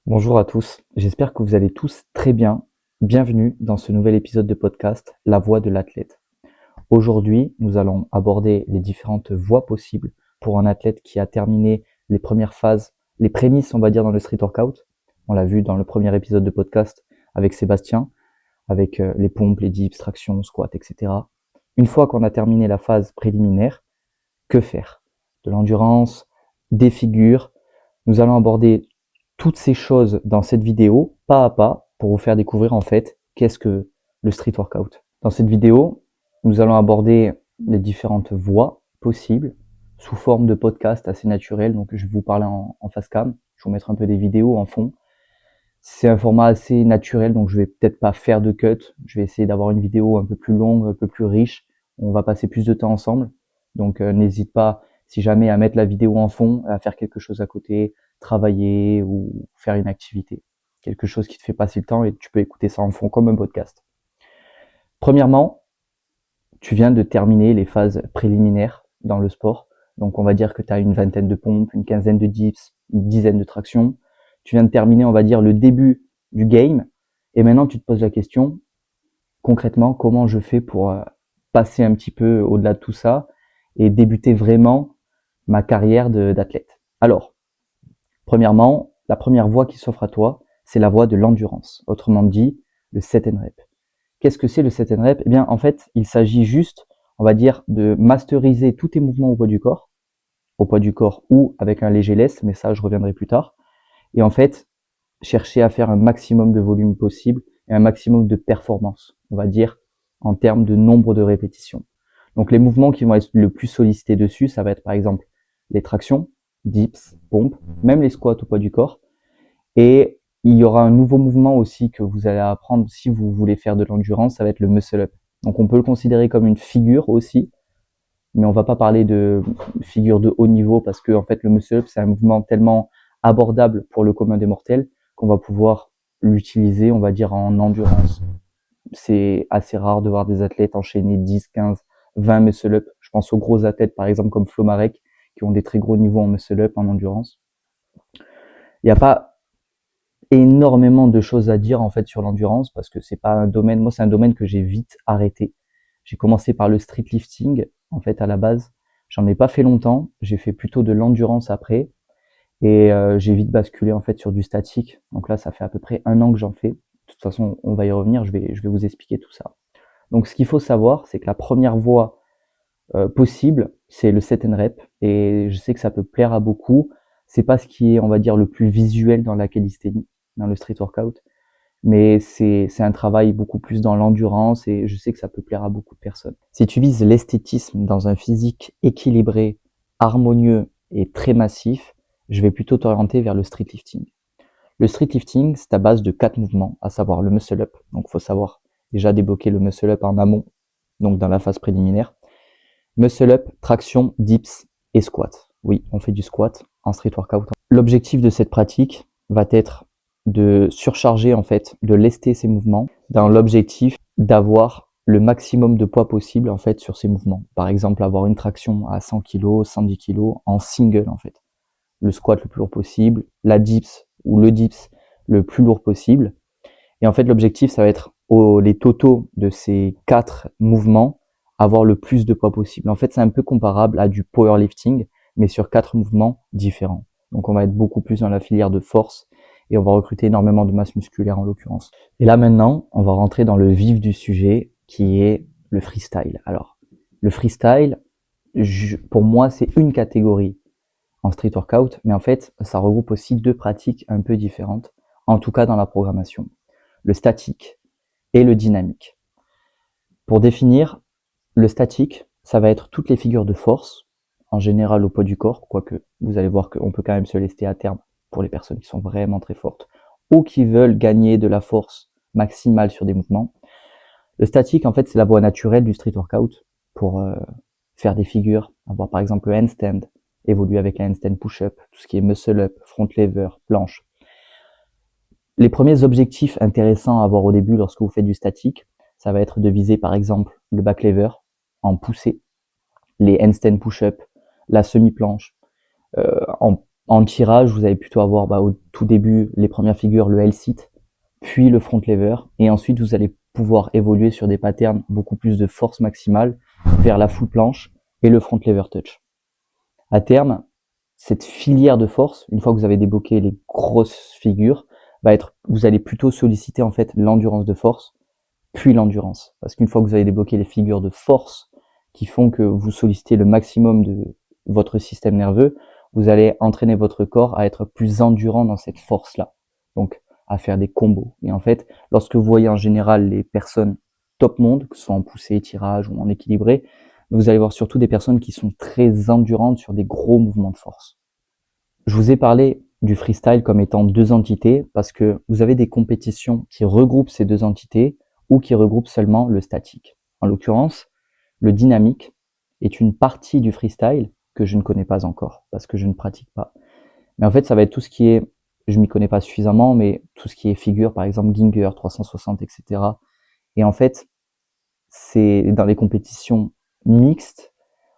Bonjour à tous, j'espère que vous allez tous très bien. Bienvenue dans ce nouvel épisode de podcast, La voix de l'athlète. Aujourd'hui, nous allons aborder les différentes voies possibles pour un athlète qui a terminé les premières phases, les prémices, on va dire, dans le street workout. On l'a vu dans le premier épisode de podcast avec Sébastien, avec les pompes, les dips, tractions, squats, etc. Une fois qu'on a terminé la phase préliminaire, que faire? De l'endurance, des figures. Nous allons aborder toutes ces choses dans cette vidéo, pas à pas, pour vous faire découvrir en fait qu'est-ce que le street workout. Dans cette vidéo, nous allons aborder les différentes voies possibles sous forme de podcast assez naturel. Donc je vais vous parler en face cam, je vais vous mettre un peu des vidéos en fond. C'est un format assez naturel, donc je vais peut-être pas faire de cut. Je vais essayer d'avoir une vidéo un peu plus longue, un peu plus riche. On va passer plus de temps ensemble. Donc n'hésite pas, si jamais, à mettre la vidéo en fond, à faire quelque chose à côté, travailler ou faire une activité. Quelque chose qui te fait passer le temps et tu peux écouter ça en fond comme un podcast. Premièrement, tu viens de terminer les phases préliminaires dans le sport. Donc on va dire que tu as une vingtaine de pompes, une quinzaine de dips, une dizaine de tractions. Tu viens de terminer, on va dire, le début du game. Et maintenant, tu te poses la question, concrètement, comment je fais pour passer un petit peu au-delà de tout ça et débuter vraiment ma carrière d'athlète. Alors, premièrement, la première voie qui s'offre à toi, c'est la voie de l'endurance. Autrement dit, le set and rep. Qu'est-ce que c'est le set and rep? Eh bien, en fait, il s'agit juste, on va dire, de masteriser tous tes mouvements au poids du corps ou avec un léger lest, mais ça, je reviendrai plus tard. Et en fait, chercher à faire un maximum de volume possible et un maximum de performance, on va dire, en termes de nombre de répétitions. Donc, les mouvements qui vont être le plus sollicités dessus, ça va être par exemple les tractions, dips, pompes, même les squats au poids du corps. Et il y aura un nouveau mouvement aussi que vous allez apprendre si vous voulez faire de l'endurance, ça va être le muscle up. Donc, on peut le considérer comme une figure aussi, mais on va pas parler de figure de haut niveau parce que en fait le muscle up c'est un mouvement tellement abordable pour le commun des mortels qu'on va pouvoir l'utiliser, on va dire, en endurance. C'est assez rare de voir des athlètes enchaîner 10, 15, 20 muscle up. Je pense aux gros athlètes par exemple comme Flo Marek qui ont des très gros niveaux en muscle up, en endurance. Il n'y a pas énormément de choses à dire en fait sur l'endurance parce que c'est pas un domaine, moi c'est un domaine que j'ai vite arrêté. J'ai commencé par le street lifting en fait à la base. J'en ai pas fait longtemps, j'ai fait plutôt de l'endurance après et j'ai vite basculé en fait sur du statique. Donc là ça fait à peu près 1 an que j'en fais. De toute façon, on va y revenir, je vais vous expliquer tout ça. Donc ce qu'il faut savoir, c'est que la première voie possible, c'est le set and rep et je sais que ça peut plaire à beaucoup. C'est pas ce qui est, on va dire, le plus visuel dans la calisthénie, dans le street workout, mais c'est un travail beaucoup plus dans l'endurance et je sais que ça peut plaire à beaucoup de personnes. Si tu vises l'esthétisme dans un physique équilibré, harmonieux et très massif, je vais plutôt t'orienter vers le street lifting. Le street lifting, c'est à base de 4 mouvements, à savoir le muscle up. Donc, il faut savoir déjà débloquer le muscle up en amont, donc dans la phase préliminaire. Muscle up, traction, dips et squat. Oui, on fait du squat en street workout. L'objectif de cette pratique va être de surcharger en fait, de lester ces mouvements dans l'objectif d'avoir le maximum de poids possible en fait sur ces mouvements. Par exemple, avoir une traction à 100 kg, 110 kg en single en fait. Le squat le plus lourd possible, la dips ou le dips le plus lourd possible. Et en fait, l'objectif, ça va être les totaux de ces 4 mouvements, avoir le plus de poids possible. En fait, c'est un peu comparable à du powerlifting, mais sur 4 mouvements différents. Donc, on va être beaucoup plus dans la filière de force et on va recruter énormément de masse musculaire en l'occurrence. Et là, maintenant, on va rentrer dans le vif du sujet qui est le freestyle. Alors, le freestyle, pour moi, c'est une catégorie en street workout, mais en fait, ça regroupe aussi 2 pratiques un peu différentes, en tout cas dans la programmation. Le statique et le dynamique. Pour définir, le statique, ça va être toutes les figures de force, en général au poids du corps, quoique vous allez voir qu'on peut quand même se lester à terme pour les personnes qui sont vraiment très fortes ou qui veulent gagner de la force maximale sur des mouvements. Le statique, en fait, c'est la voie naturelle du street workout pour faire des figures, avoir par exemple le handstand, évoluer avec un handstand push-up, tout ce qui est muscle up, front lever, planche. Les premiers objectifs intéressants à avoir au début lorsque vous faites du statique, ça va être de viser par exemple le back lever en poussée, les handstand push-up, la semi-planche en En tirage, vous allez plutôt avoir au tout début, les premières figures, le L-sit, puis le front lever, et ensuite vous allez pouvoir évoluer sur des patterns beaucoup plus de force maximale vers la full planche et le front lever touch. À terme, cette filière de force, une fois que vous avez débloqué les grosses figures, vous allez plutôt solliciter en fait l'endurance de force, puis l'endurance. Parce qu'une fois que vous avez débloqué les figures de force qui font que vous sollicitez le maximum de votre système nerveux, vous allez entraîner votre corps à être plus endurant dans cette force-là. Donc, à faire des combos. Et en fait, lorsque vous voyez en général les personnes top monde, que ce soit en poussée, tirage ou en équilibré, vous allez voir surtout des personnes qui sont très endurantes sur des gros mouvements de force. Je vous ai parlé du freestyle comme étant deux entités parce que vous avez des compétitions qui regroupent ces deux entités ou qui regroupent seulement le statique. En l'occurrence, le dynamique est une partie du freestyle que je ne connais pas encore parce que je ne pratique pas. Mais en fait, ça va être tout ce qui est, je m'y connais pas suffisamment, mais tout ce qui est figure, par exemple Ginger, 360, etc. Et en fait, c'est dans les compétitions mixtes,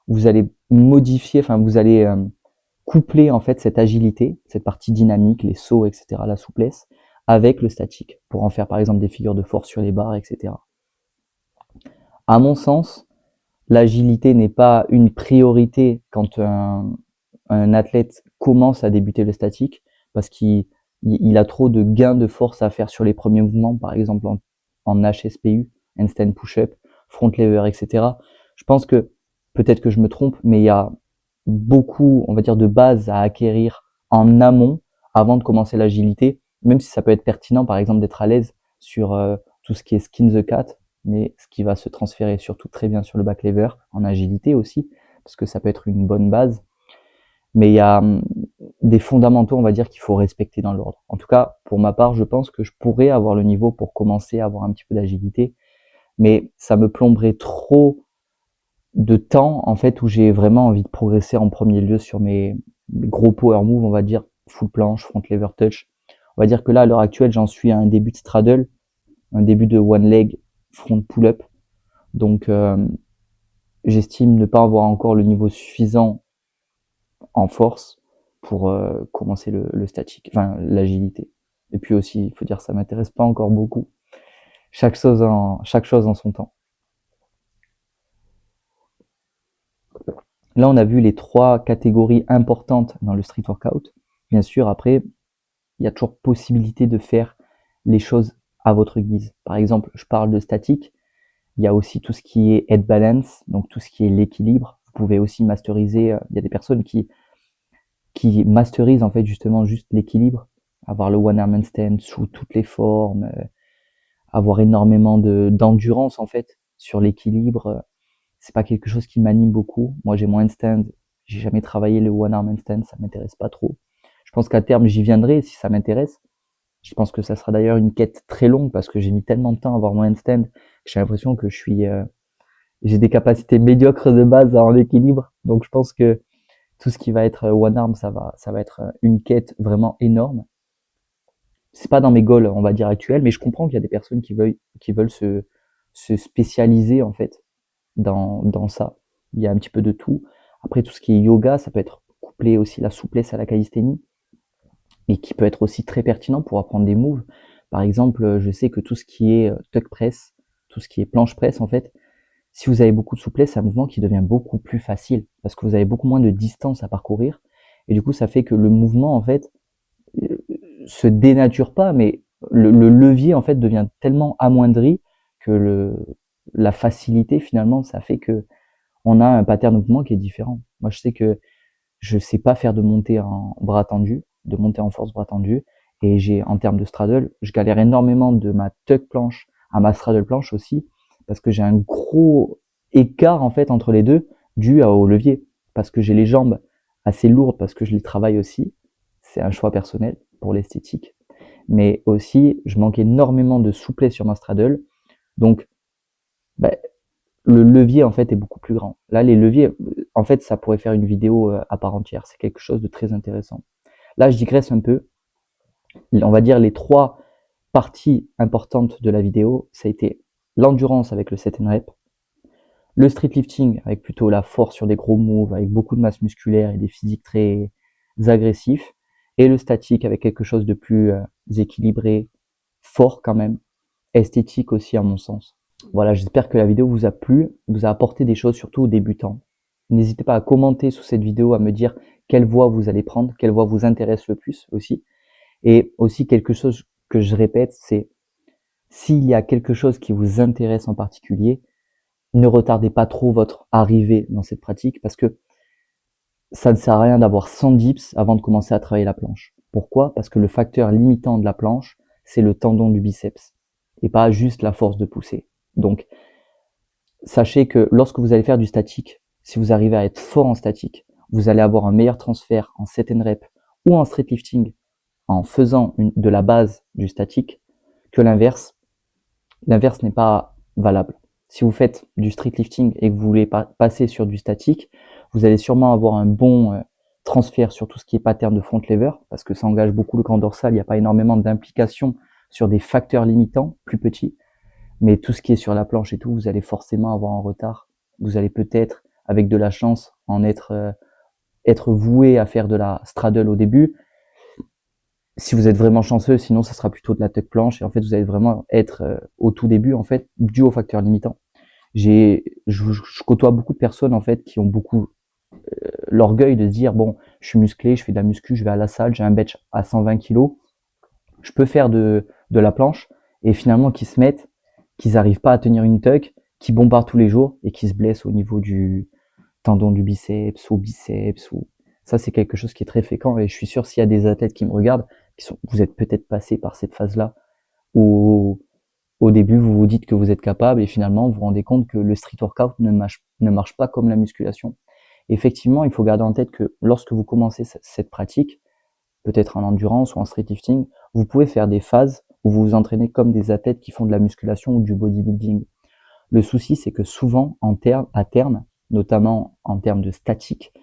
vous allez modifier, enfin vous allez coupler en fait cette agilité, cette partie dynamique, les sauts, etc., la souplesse, avec le statique, pour en faire par exemple des figures de force sur les barres, etc. À mon sens, l'agilité n'est pas une priorité quand un athlète commence à débuter le statique, parce qu'il a trop de gains de force à faire sur les premiers mouvements, par exemple en HSPU, handstand push-up, front lever, etc. Je pense que, peut-être que je me trompe, mais il y a beaucoup, on va dire, de bases à acquérir en amont avant de commencer l'agilité, même si ça peut être pertinent, par exemple, d'être à l'aise sur tout ce qui est skin the cat, mais ce qui va se transférer surtout très bien sur le back lever, en agilité aussi, parce que ça peut être une bonne base. Mais il y a des fondamentaux, on va dire, qu'il faut respecter dans l'ordre. En tout cas, pour ma part, je pense que je pourrais avoir le niveau pour commencer à avoir un petit peu d'agilité, mais ça me plomberait trop de temps, en fait, où j'ai vraiment envie de progresser en premier lieu sur mes gros power moves, on va dire, full planche, front lever touch. On va dire que là, à l'heure actuelle, j'en suis à un début de straddle, un début de one leg front pull-up. Donc, j'estime ne pas avoir encore le niveau suffisant en force pour commencer le statique, enfin l'agilité. Et puis aussi, il faut dire, ça m'intéresse pas encore beaucoup. Chaque chose en son temps. Là, on a vu les trois catégories importantes dans le street workout. Bien sûr, après, il y a toujours possibilité de faire les choses à votre guise. Par exemple, je parle de statique. Il y a aussi tout ce qui est head balance, donc tout ce qui est l'équilibre. Vous pouvez aussi masteriser. Il y a des personnes qui masterisent en fait justement juste l'équilibre, avoir le one arm handstand sous toutes les formes, avoir énormément d'endurance en fait sur l'équilibre. C'est pas quelque chose qui m'anime beaucoup. Moi, j'ai mon handstand, j'ai jamais travaillé le one arm handstand, ça m'intéresse pas trop. Je pense qu'à terme, j'y viendrai si ça m'intéresse. Je pense que ça sera d'ailleurs une quête très longue parce que j'ai mis tellement de temps à avoir mon handstand que j'ai l'impression que j'ai des capacités médiocres de base en équilibre. Donc, je pense que tout ce qui va être one arm, ça va être une quête vraiment énorme. C'est pas dans mes goals, on va dire, actuels, mais je comprends qu'il y a des personnes qui veulent se spécialiser, en fait, dans ça. Il y a un petit peu de tout. Après, tout ce qui est yoga, ça peut être couplé aussi la souplesse à la calisthénie et qui peut être aussi très pertinent pour apprendre des moves. Par exemple, je sais que tout ce qui est tuck press, tout ce qui est planche press, en fait, si vous avez beaucoup de souplesse, c'est un mouvement qui devient beaucoup plus facile parce que vous avez beaucoup moins de distance à parcourir. Et du coup, ça fait que le mouvement, en fait, se dénature pas, mais le levier, en fait, devient tellement amoindri que la facilité, finalement, ça fait que on a un pattern de mouvement qui est différent. Moi, je sais que je sais pas faire de montée en bras tendu, de montée en force bras tendu, et en termes de straddle, je galère énormément de ma tuck planche à ma straddle planche aussi, parce que j'ai un gros écart, en fait, entre les deux, dû au levier, parce que j'ai les jambes assez lourdes, parce que je les travaille aussi. C'est un choix personnel pour l'esthétique. Mais aussi, je manque énormément de souplesse sur ma straddle. Donc, bah, le levier en fait est beaucoup plus grand. Là, les leviers, en fait, ça pourrait faire une vidéo à part entière. C'est quelque chose de très intéressant. Là, je digresse un peu. On va dire les trois parties importantes de la vidéo, ça a été l'endurance avec le set and rep, le street lifting avec plutôt la force sur des gros moves, avec beaucoup de masse musculaire et des physiques très agressif, et le statique avec quelque chose de plus équilibré, fort quand même, esthétique aussi à mon sens. Voilà, j'espère que la vidéo vous a plu, vous a apporté des choses surtout aux débutants. N'hésitez pas à commenter sous cette vidéo, à me dire quelle voie vous allez prendre, quelle voie vous intéresse le plus aussi. Et aussi quelque chose que je répète, c'est s'il y a quelque chose qui vous intéresse en particulier, ne retardez pas trop votre arrivée dans cette pratique parce que ça ne sert à rien d'avoir 100 dips avant de commencer à travailler la planche. Pourquoi? Parce que le facteur limitant de la planche, c'est le tendon du biceps et pas juste la force de pousser. Donc, sachez que lorsque vous allez faire du statique, si vous arrivez à être fort en statique, vous allez avoir un meilleur transfert en set and rep ou en street lifting en faisant de la base du statique que l'inverse. L'inverse n'est pas valable. Si vous faites du street lifting et que vous voulez passer sur du statique, vous allez sûrement avoir un bon transfert sur tout ce qui est pattern de front lever parce que ça engage beaucoup le grand dorsal. Il n'y a pas énormément d'implication sur des facteurs limitants plus petits. Mais tout ce qui est sur la planche et tout, vous allez forcément avoir un retard. Vous allez peut-être, avec de la chance, être voué à faire de la straddle au début. Si vous êtes vraiment chanceux, sinon ça sera plutôt de la tuck planche. Et en fait, vous allez vraiment être au tout début, en fait, dû au facteur limitant. Je côtoie beaucoup de personnes, en fait, qui ont beaucoup l'orgueil de se dire, bon, je suis musclé, je fais de la muscu, je vais à la salle, j'ai un bench à 120 kilos, je peux faire de la planche. Et finalement, qui se mettent qu'ils n'arrivent pas à tenir une tuck, qui bombardent tous les jours et qui se blessent au niveau du tendon du biceps ou biceps. Ça, c'est quelque chose qui est très fréquent et je suis sûr s'il y a des athlètes qui me regardent, vous êtes peut-être passé par cette phase-là où au début vous vous dites que vous êtes capable et finalement vous vous rendez compte que le street workout ne marche pas comme la musculation. Effectivement, il faut garder en tête que lorsque vous commencez cette pratique, peut-être en endurance ou en street lifting, vous pouvez faire des phases où vous vous entraînez comme des athlètes qui font de la musculation ou du bodybuilding. Le souci, c'est que souvent, à terme, notamment en termes de statique,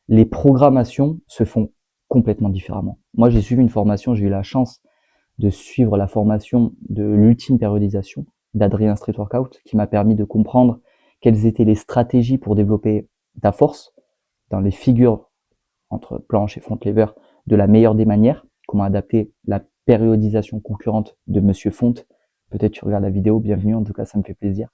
les programmations se font complètement différemment. Moi, j'ai suivi une formation, j'ai eu la chance de suivre la formation de l'ultime périodisation d'Adrien Street Workout, qui m'a permis de comprendre quelles étaient les stratégies pour développer ta force dans les figures entre planche et front lever de la meilleure des manières, comment adapter la périodisation concurrente de Monsieur Font. Peut-être tu regardes la vidéo, bienvenue, en tout cas ça me fait plaisir.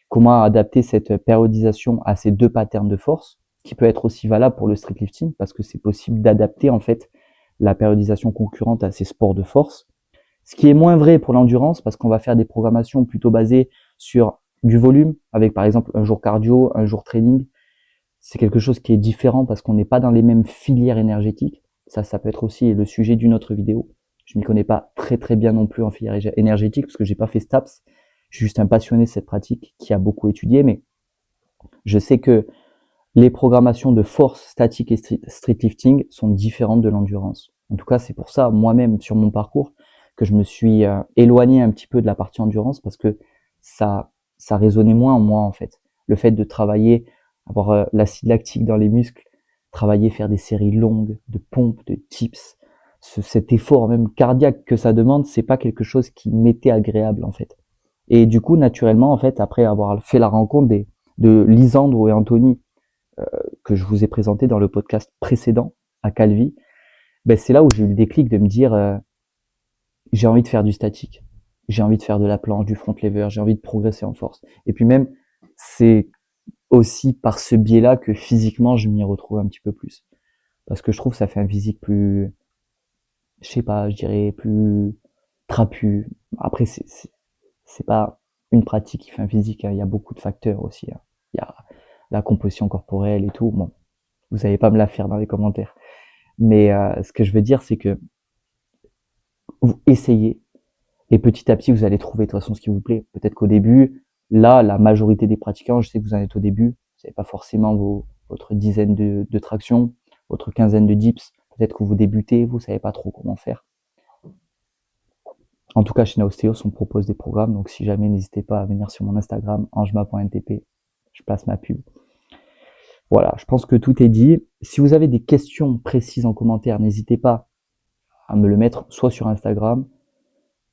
Comment adapter cette périodisation à ces deux patterns de force, qui peut être aussi valable pour le street lifting, parce que c'est possible d'adapter en fait la périodisation concurrente à ces sports de force. Ce qui est moins vrai pour l'endurance, parce qu'on va faire des programmations plutôt basées sur du volume, avec par exemple un jour cardio, un jour training. C'est quelque chose qui est différent parce qu'on n'est pas dans les mêmes filières énergétiques. Ça peut être aussi le sujet d'une autre vidéo. Je m'y connais pas très bien non plus en filière énergétique parce que j'ai pas fait STAPS. Je suis juste un passionné de cette pratique qui a beaucoup étudié, mais je sais que les programmations de force statique et street lifting sont différentes de l'endurance. En tout cas, c'est pour ça, moi-même, sur mon parcours, que je me suis éloigné un petit peu de la partie endurance parce que ça résonnait moins en moi, en fait. Le fait de travailler, avoir l'acide lactique dans les muscles, travailler, faire des séries longues de pompes, de dips, cet effort même cardiaque que ça demande, c'est pas quelque chose qui m'était agréable, en fait. Et du coup, naturellement, en fait, après avoir fait la rencontre de Lisandro et Anthony, que je vous ai présenté dans le podcast précédent à Calvi, ben c'est là où j'ai eu le déclic de me dire j'ai envie de faire du statique, j'ai envie de faire de la planche, du front lever, j'ai envie de progresser en force. Et puis même, c'est aussi par ce biais-là que physiquement, je m'y retrouve un petit peu plus. Parce que je trouve que ça fait un physique plus, je sais pas, je dirais plus trapu. Après, c'est pas une pratique qui fait un physique, hein. Il y a beaucoup de facteurs aussi, hein. Il y a la composition corporelle et tout. Bon, vous n'allez pas me la faire dans les commentaires. Mais ce que je veux dire, c'est que vous essayez et petit à petit, vous allez trouver de toute façon ce qui vous plaît. Peut-être qu'au début, là, la majorité des pratiquants, je sais que vous en êtes au début, vous n'avez pas forcément votre dizaine de tractions, votre quinzaine de dips. Peut-être que vous débutez, vous savez pas trop comment faire. En tout cas, chez Naostéos, on propose des programmes. Donc, si jamais, n'hésitez pas à venir sur mon Instagram, angema.ntp. Je place ma pub. Voilà, je pense que tout est dit. Si vous avez des questions précises en commentaire, n'hésitez pas à me le mettre soit sur Instagram,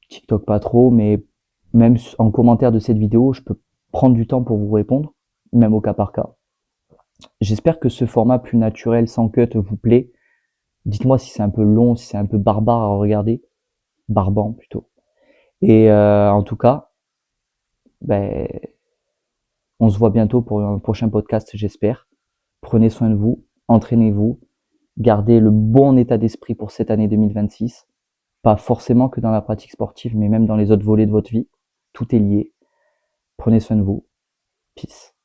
TikTok pas trop, mais même en commentaire de cette vidéo, je peux prendre du temps pour vous répondre, même au cas par cas. J'espère que ce format plus naturel, sans cut, vous plaît. Dites-moi si c'est un peu long, si c'est un peu barbare à regarder, barbant plutôt. Et en tout cas, ben, on se voit bientôt pour un prochain podcast, j'espère. Prenez soin de vous, entraînez-vous, gardez le bon état d'esprit pour cette année 2026. Pas forcément que dans la pratique sportive, mais même dans les autres volets de votre vie. Tout est lié. Prenez soin de vous. Peace.